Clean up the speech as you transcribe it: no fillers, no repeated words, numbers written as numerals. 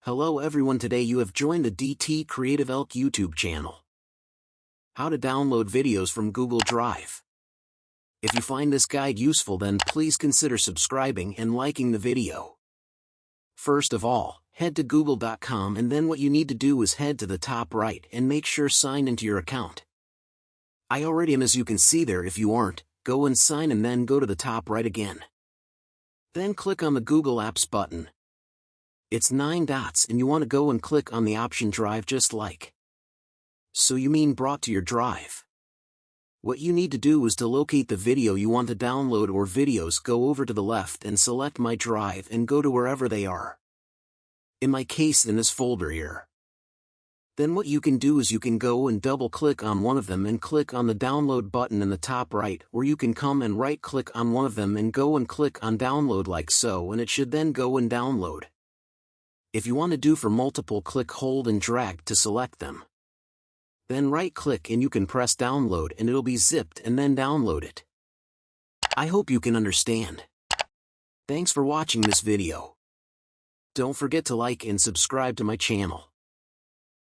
Hello everyone, today you have joined the DT Creative Elk YouTube channel. How to download videos from Google Drive. If you find this guide useful, then please consider subscribing and liking the video. First of all, head to google.com, and then what you need to do is head to the top right and make sure sign into your account. I already am, as you can see there. If you aren't, go and sign and then go to the top right again. Then click on the Google Apps button. It's 9 dots and you want to go and click on the option Drive, just like so. You mean brought to your drive. What you need to do is to locate the video you want to download or videos. Go over to the left and select My Drive and go to wherever they are. In my case, in this folder here. Then what you can do is you can go and double click on one of them and click on the download button in the top right, or you can come and right click on one of them and go and click on download like so, and it should then go and download. If you want to do for multiple, click, hold and drag to select them. Then right click and you can press download and it'll be zipped and then download it. I hope you can understand. Thanks for watching this video. Don't forget to like and subscribe to my channel.